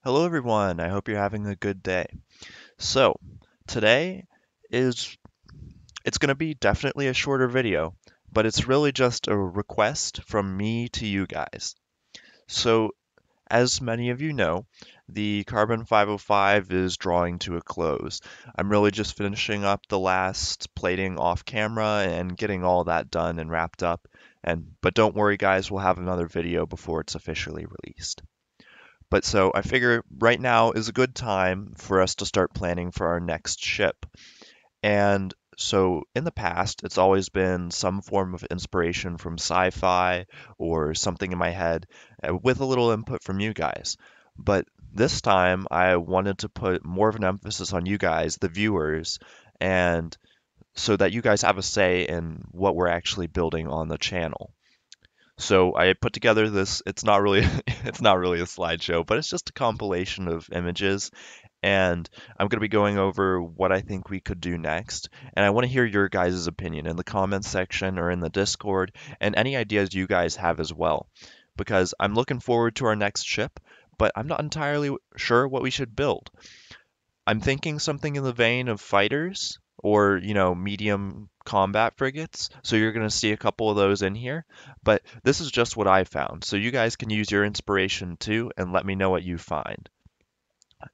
Hello everyone, I hope you're having a good day. So, today is it's going to be definitely a shorter video, but it's really just a request from me to you guys. So, as many of you know, the Carbon 505 is drawing to a close. I'm really just finishing up the last plating off camera and getting all that done and wrapped up. But don't worry guys, we'll have another video before it's officially released. But so I figure right now is a good time for us to start planning for our next ship. And so in the past, it's always been some form of inspiration from sci-fi or something in my head with a little input from you guys. But this time, I wanted to put more of an emphasis on you guys, the viewers, and so that you guys have a say in what we're actually building on the channel. So I put together this, it's not really it's not really a slideshow, but it's just a compilation of images and I'm going to be going over what I think we could do next. And I want to hear your guys' opinion in the comments section or in the Discord and any ideas you guys have as well. Because I'm looking forward to our next ship, but I'm not entirely sure what we should build. I'm thinking something in the vein of fighters or, medium combat frigates. So you're going to see a couple of those in here. But this is just what I found. So you guys can use your inspiration too and let me know what you find.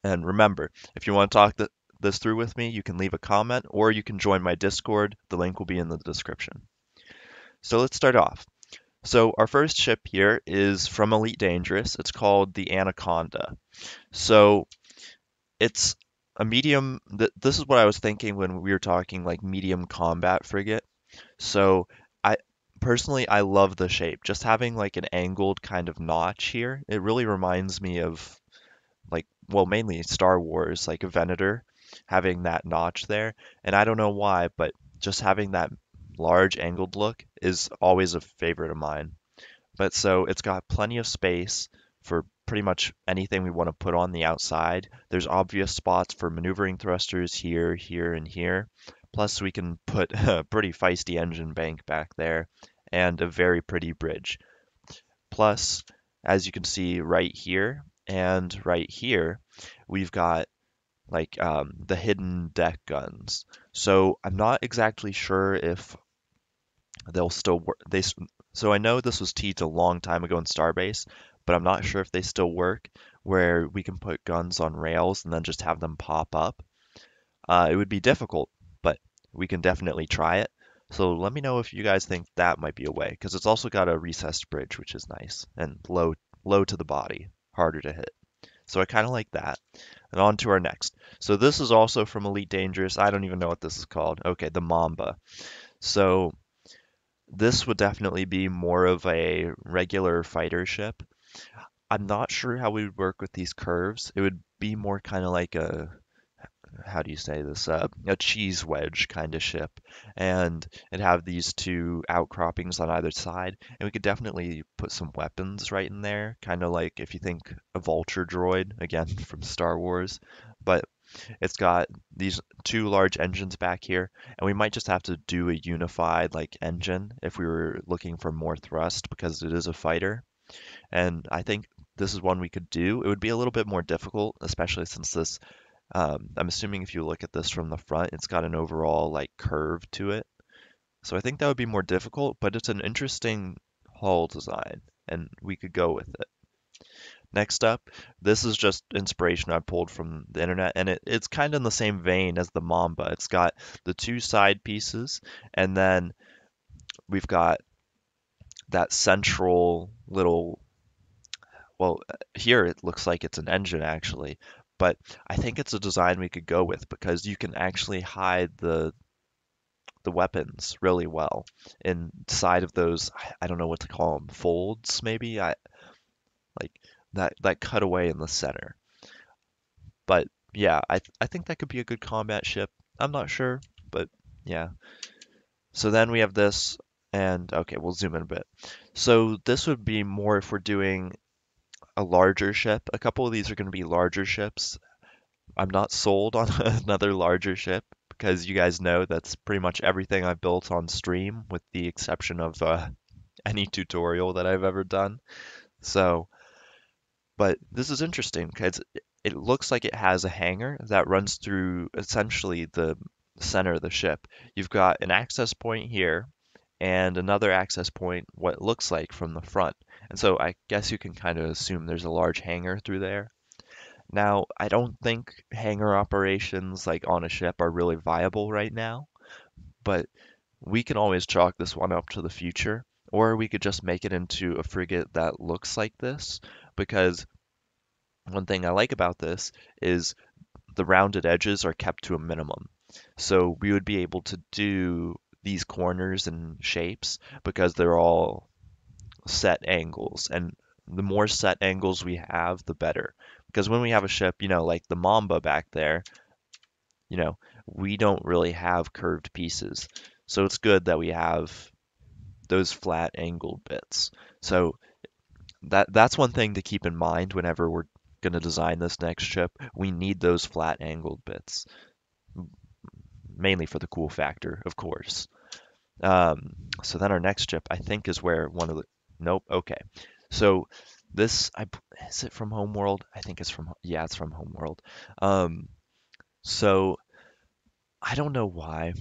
And remember, if you want to talk this through with me, you can leave a comment or you can join my Discord. The link will be in the description. So let's start off. So our first ship here is from Elite Dangerous. It's called the Anaconda. So it's a medium. This is what I was thinking when we were talking like medium combat frigate. So I personally I love the shape. Just having like an angled kind of notch here, it really reminds me of like well mainly Star Wars, like a Venator having that notch there. And I don't know why, but just having that large angled look is always a favorite of mine. But so it's got plenty of space for pretty much anything we want to put on the outside. There's obvious spots for maneuvering thrusters here, here, and here. Plus, we can put a pretty feisty engine bank back there and a very pretty bridge. Plus, as you can see right here and right here, we've got like the hidden deck guns. So I'm not exactly sure if they'll still work. So I know this was teased a long time ago in Starbase, but I'm not sure if they still work where we can put guns on rails and then just have them pop up. It would be difficult, but we can definitely try it. So let me know if you guys think that might be a way, because it's also got a recessed bridge, which is nice, and low to the body, harder to hit. So I kind of like that. And on to our next. So this is also from Elite Dangerous. I don't even know what this is called. Okay, the Mamba. So this would definitely be more of a regular fighter ship. I'm not sure how we would work with these curves. It would be more kind of like a, how do you say this, a cheese wedge kind of ship. And it'd have these two outcroppings on either side. And we could definitely put some weapons right in there, kind of like if you think a vulture droid, again from Star Wars. But it's got these two large engines back here, and we might just have to do a unified like engine if we were looking for more thrust because it is a fighter. And I think this is one we could do. It would be a little bit more difficult, especially since this, I'm assuming if you look at this from the front, it's got an overall like curve to it. So I think that would be more difficult, but it's an interesting hull design, and we could go with it. Next up, this is just inspiration I pulled from the internet, and it's kind of in the same vein as the Mamba. It's got the two side pieces, and then we've got that central little, well, here it looks like it's an engine actually, but I think it's a design we could go with because you can actually hide the weapons really well inside of those, I don't know what to call them, folds maybe, I like that cutaway in the center. But yeah, I think that could be a good combat ship. I'm not sure, but yeah. So then we have this, and okay, we'll zoom in a bit. So this would be more if we're doing a larger ship. A couple of these are going to be larger ships. I'm not sold on another larger ship because you guys know that's pretty much everything I've built on stream, with the exception of any tutorial that I've ever done. So But this is interesting because it looks like it has a hangar that runs through essentially the center of the ship. You've got an access point here and another access point, what it looks like from the front. And so I guess you can kind of assume there's a large hangar through there. Now, I don't think hangar operations like on a ship are really viable right now, but we can always chalk this one up to the future, or we could just make it into a frigate that looks like this, because one thing I like about this is the rounded edges are kept to a minimum. So we would be able to do these corners and shapes because they're all set angles. And the more set angles we have, the better. Because when we have a ship, like the Mamba back there, you know, we don't really have curved pieces. So it's good that we have those flat angled bits. So that's one thing to keep in mind whenever we're going to design this next ship. We need those flat angled bits, mainly for the cool factor, of course. Um, so then our next ship, I think, is where one of the. Nope. Okay. So this, is it from Homeworld? I think it's from. Yeah, it's from Homeworld. Um, so I don't know why,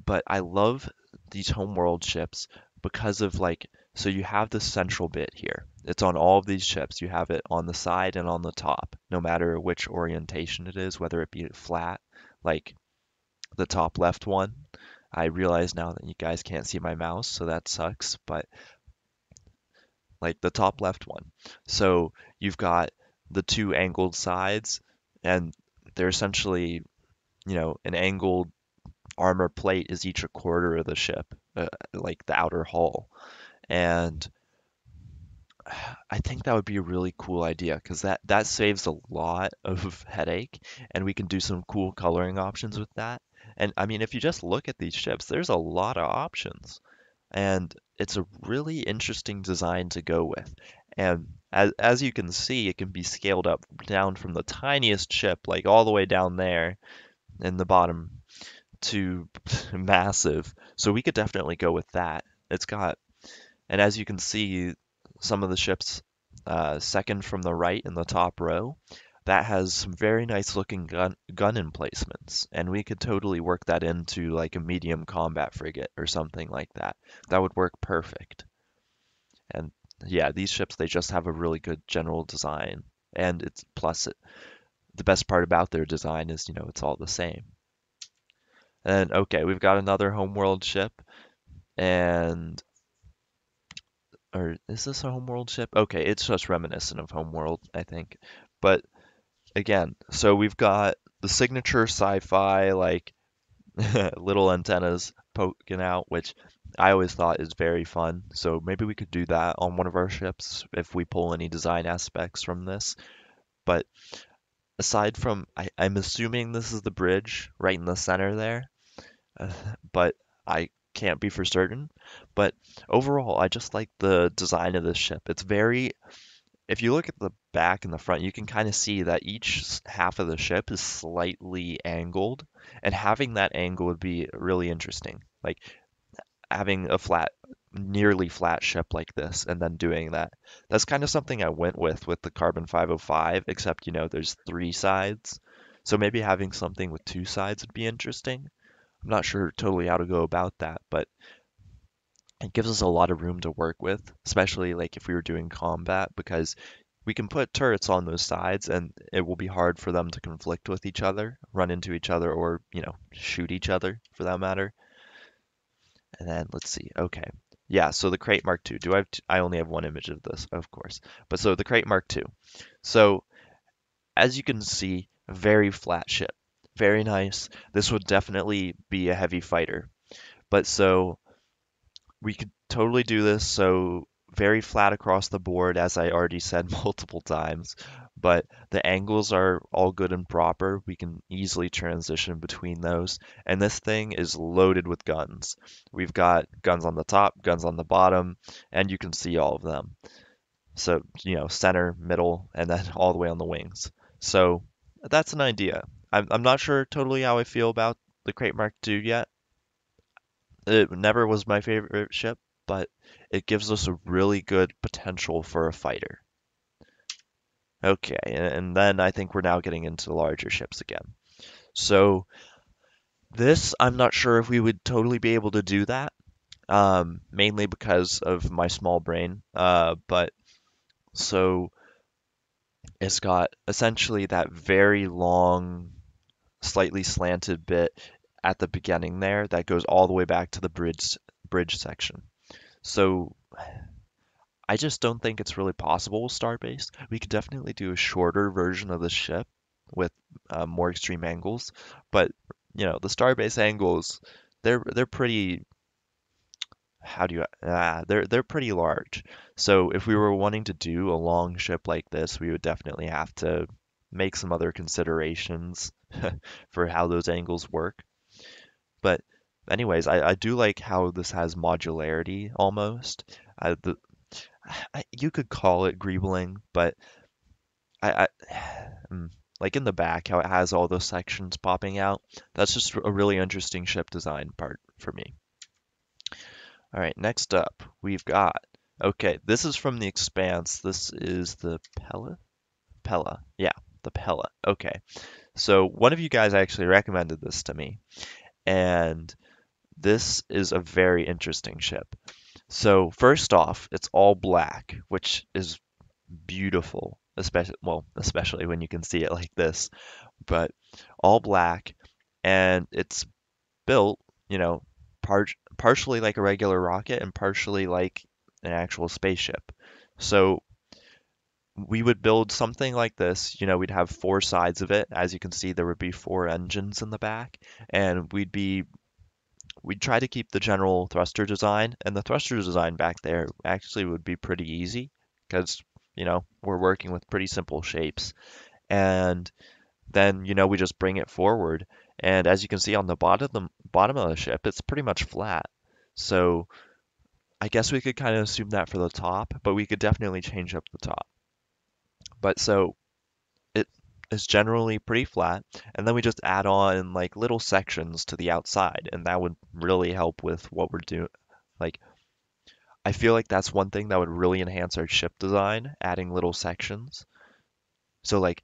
but I love these Homeworld ships because of like. So you have this central bit here. It's on all of these ships. You have it on the side and on the top, no matter which orientation it is, whether it be flat, like the top left one. I realize now that you guys can't see my mouse, so that sucks, but like the top left one. So you've got the two angled sides, and they're essentially, an angled armor plate is each a quarter of the ship, like the outer hull. And I think that would be a really cool idea because that saves a lot of headache, and we can do some cool coloring options with that. And I mean, if you just look at these ships, there's a lot of options, and it's a really interesting design to go with. And as you can see, it can be scaled up down from the tiniest ship, like all the way down there in the bottom, to massive. So we could definitely go with that. It's got, and as you can see, some of the ships, second from the right in the top row, that has some very nice looking gun emplacements, and we could totally work that into like a medium combat frigate or something like that. That would work perfect. And yeah, these ships, they just have a really good general design, and it's plus the best part about their design is, it's all the same. And okay, we've got another homeworld ship, and or is this a homeworld ship? Okay, it's just reminiscent of homeworld, I think. But again, so we've got the signature sci-fi like little antennas poking out, which I always thought is very fun. So maybe we could do that on one of our ships if we pull any design aspects from this. But aside from, I'm assuming this is the bridge right in the center there, uh, but I can't be for certain. But overall, I just like the design of this ship. It's very, if you look at the back and the front, you can kind of see that each half of the ship is slightly angled, and having that angle would be really interesting. Like having a nearly flat ship like this, and then doing that. That's kind of something I went with the Carbon 505, except, there's three sides. So maybe having something with two sides would be interesting. I'm not sure totally how to go about that, but it gives us a lot of room to work with, especially like if we were doing combat, because we can put turrets on those sides and it will be hard for them to conflict with each other, run into each other, or, shoot each other for that matter. And then let's see. Okay. Yeah, so the Crate Mark II. Do I have I only have one image of this, of course. But so the Crate Mark II. So as you can see, a very flat ship. Very nice. This would definitely be a heavy fighter. But so we could totally do this. So very flat across the board, as I already said multiple times, but the angles are all good and proper. We can easily transition between those. And this thing is loaded with guns. We've got guns on the top, guns on the bottom, and you can see all of them. So, center, middle, and then all the way on the wings. So that's an idea. I'm not sure totally how I feel about the Crate Mark II yet. It never was my favorite ship, but it gives us a really good potential for a fighter. Okay, and then I think we're now getting into the larger ships again. So this, I'm not sure if we would totally be able to do that, mainly because of my small brain. But so it's got essentially that very long, slightly slanted bit at the beginning there that goes all the way back to the bridge section. So I just don't think it's really possible with Starbase. We could definitely do a shorter version of the ship with more extreme angles, but the Starbase angles, they're pretty. How do you? They're pretty large. So if we were wanting to do a long ship like this, we would definitely have to make some other considerations for how those angles work. But anyways, I do like how this has modularity almost. You could call it greebling, but I like in the back, how it has all those sections popping out. That's just a really interesting ship design part for me. All right, next up, we've got, okay, this is from the Expanse. This is the Pella. Yeah, the Pella. Okay. So one of you guys actually recommended this to me, and this is a very interesting ship. So first off, it's all black, which is beautiful, especially when you can see it like this, but all black, and it's built, you know, partially like a regular rocket and partially like an actual spaceship. So we would build something like this, we'd have four sides of it. As you can see, there would be four engines in the back, and we'd try to keep the general thruster design, and the thruster design back there actually would be pretty easy because, we're working with pretty simple shapes. And then, we just bring it forward. And as you can see on the bottom of the ship, it's pretty much flat. So I guess we could kind of assume that for the top, but we could definitely change up the top. But so it is generally pretty flat, and then we just add on like little sections to the outside, and that would really help with what we're doing. Like, I feel like that's one thing that would really enhance our ship design, adding little sections. So like,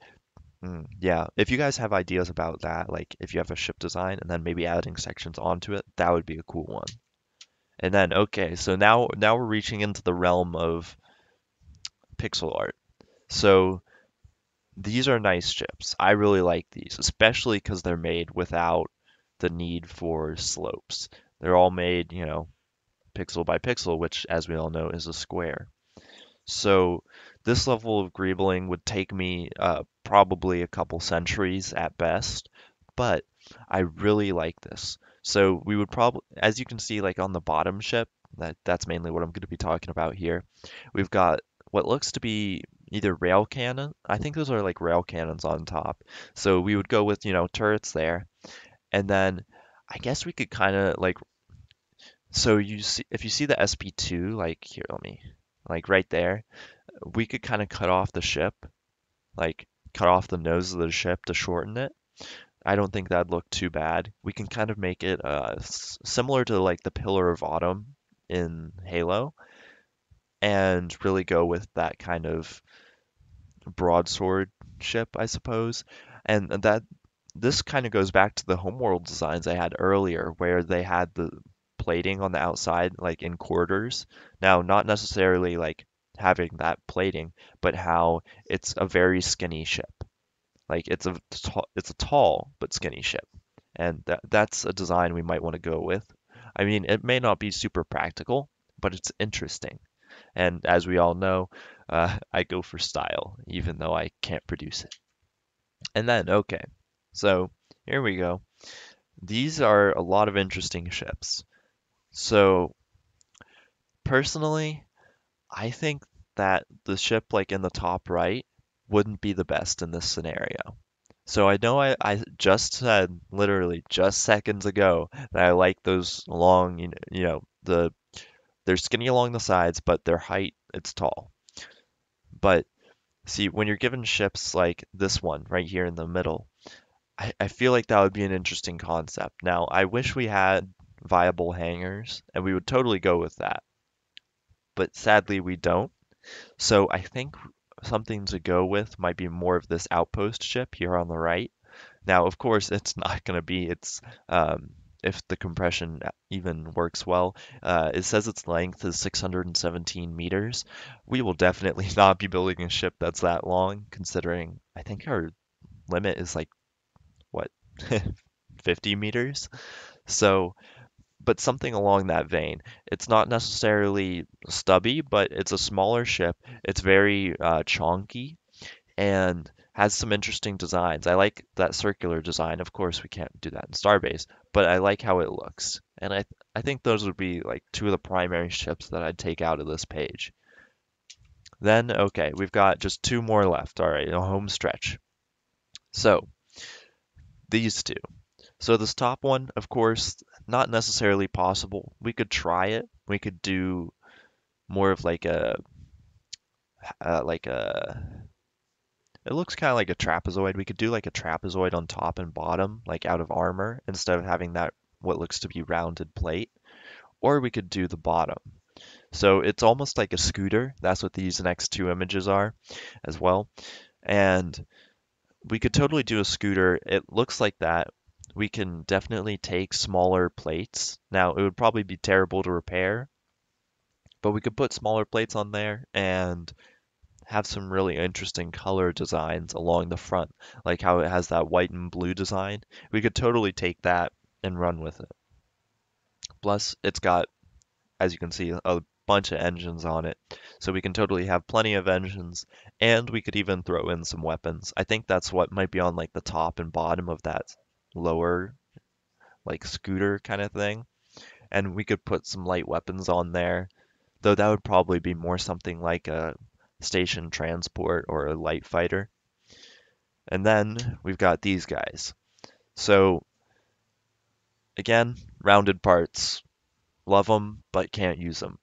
yeah, if you guys have ideas about that, like if you have a ship design and then maybe adding sections onto it, that would be a cool one. And then, okay, so now we're reaching into the realm of pixel art. So these are nice ships. I really like these, especially because they're made without the need for slopes. They're all made, pixel by pixel, which, as we all know, is a square. So this level of greebling would take me probably a couple centuries at best, but I really like this. So we would probably, as you can see, like on the bottom ship, that's mainly what I'm going to be talking about here. We've got what looks to be either rail cannon. I think those are like rail cannons on top. So we would go with, turrets there, and then I guess we could kind of like, so you see if you see the SP2, like here, let me, like right there, we could kind of cut off the ship, like cut off the nose of the ship to shorten it. I don't think that'd look too bad. We can kind of make it similar to like the Pillar of Autumn in Halo, and really go with that kind of broadsword ship, I suppose. And that this kind of goes back to the homeworld designs I had earlier, where they had the plating on the outside, like in quarters. Now, not necessarily like having that plating, but how it's a very skinny ship. Like it's a tall but skinny ship, and that's a design we might want to go with. I mean, it may not be super practical, but it's interesting. And as we all know, I go for style, even though I can't produce it. And then, okay, so here we go. These are a lot of interesting ships. So personally, I think that the ship like in the top right wouldn't be the best in this scenario. So I know I just said literally just seconds ago that I like those long, they're skinny along the sides, but their height, it's tall. But see, when you're given ships like this one right here in the middle, I feel like that would be an interesting concept. Now, I wish we had viable hangars, and we would totally go with that. But sadly, we don't. So I think something to go with might be more of this outpost ship here on the right. Now, of course, it's not going to be um, if the compression even works well. It says its length is 617 meters. We will definitely not be building a ship that's that long, considering I think our limit is like what 50 meters. So, but something along that vein. It's not necessarily stubby, but it's a smaller ship. It's very chonky and has some interesting designs. I like that circular design. Of course, we can't do that in Starbase, but I like how it looks. And I think those would be like two of the primary ships that I'd take out of this page. Then, okay, we've got just two more left. All right, a home stretch. So, these two. So this top one, of course, not necessarily possible. We could try it. We could do more of like a it looks kind of like a trapezoid. We could do like a trapezoid on top and bottom, like out of armor, instead of having that what looks to be rounded plate. Or we could do the bottom. So it's almost like a scooter. That's what these next two images are as well. And we could totally do a scooter. It looks like that. We can definitely take smaller plates. Now, it would probably be terrible to repair, but we could put smaller plates on there and have some really interesting color designs along the front, like how it has that white and blue design. We could totally take that and run with it. Plus, it's got, as you can see, a bunch of engines on it, so we can totally have plenty of engines, and we could even throw in some weapons. I think that's what might be on like the top and bottom of that lower like scooter kind of thing, and we could put some light weapons on there, though that would probably be more something like a station transport or a light fighter. And then we've got these guys. So again, rounded parts. Love them, but can't use them.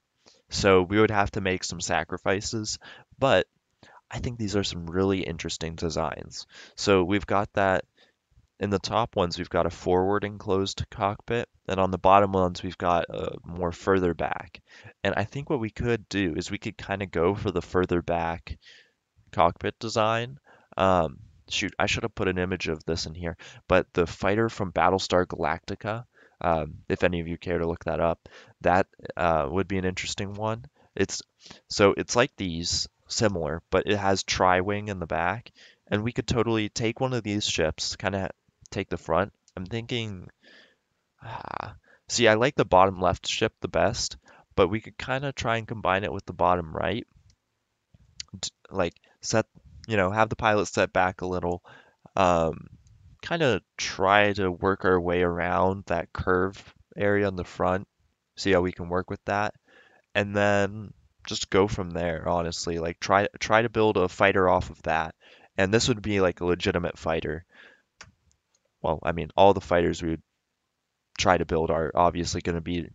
So we would have to make some sacrifices, but I think these are some really interesting designs. So we've got that in the top ones, we've got a forward enclosed cockpit, and on the bottom ones, we've got more further back. And I think what we could do is we could kind of go for the further back cockpit design. Um, Shoot, I should have put an image of this in here, but the fighter from Battlestar Galactica, if any of you care to look that up, that would be an interesting one. It's it's like these, similar, but it has tri-wing in the back, and we could totally take one of these ships, kind of take the front. I'm thinking, ah, see, I like the bottom left ship the best, but we could kind of try and combine it with the bottom right, like set, have the pilot set back a little, um, kind of try to work our way around that curve area in the front, see how we can work with that, and then just go from there, honestly. Like try to build a fighter off of that. And this would be like a legitimate fighter. Well, I mean, all the fighters we would try to build are obviously going to be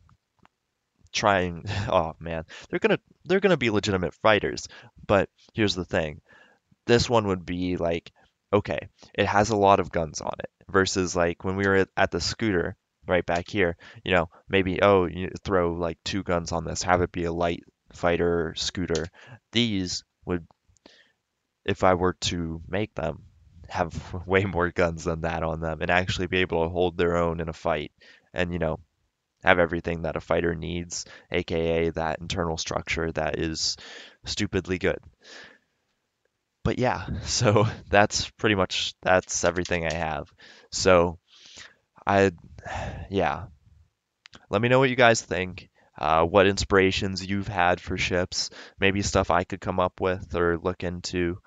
trying oh man, they're going to be legitimate fighters. But here's the thing. This one would be like, okay, it has a lot of guns on it versus like when we were at the scooter right back here, maybe, oh, you throw like two guns on this, have it be a light fighter scooter. These would, if I were to make them, have way more guns than that on them and actually be able to hold their own in a fight and, have everything that a fighter needs, aka that internal structure that is stupidly good. But yeah, so that's everything I have. So I yeah, let me know what you guys think. What inspirations you've had for ships, maybe stuff I could come up with or look into.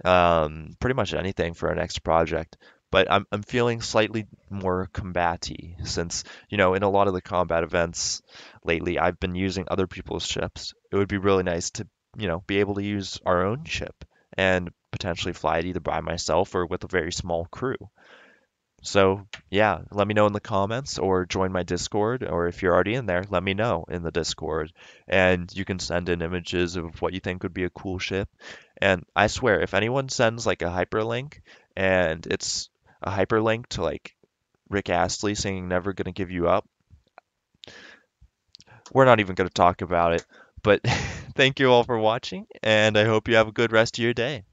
Pretty much anything for our next project. But I'm feeling slightly more combatty since, in a lot of the combat events lately, I've been using other people's ships. It would be really nice to, be able to use our own ship and potentially fly it either by myself or with a very small crew. So, yeah, let me know in the comments or join my Discord, or if you're already in there, let me know in the Discord. And you can send in images of what you think would be a cool ship. And I swear, if anyone sends like a hyperlink and it's a hyperlink to like Rick Astley singing Never Gonna Give You Up, we're not even going to talk about it. But Thank you all for watching, and I hope you have a good rest of your day.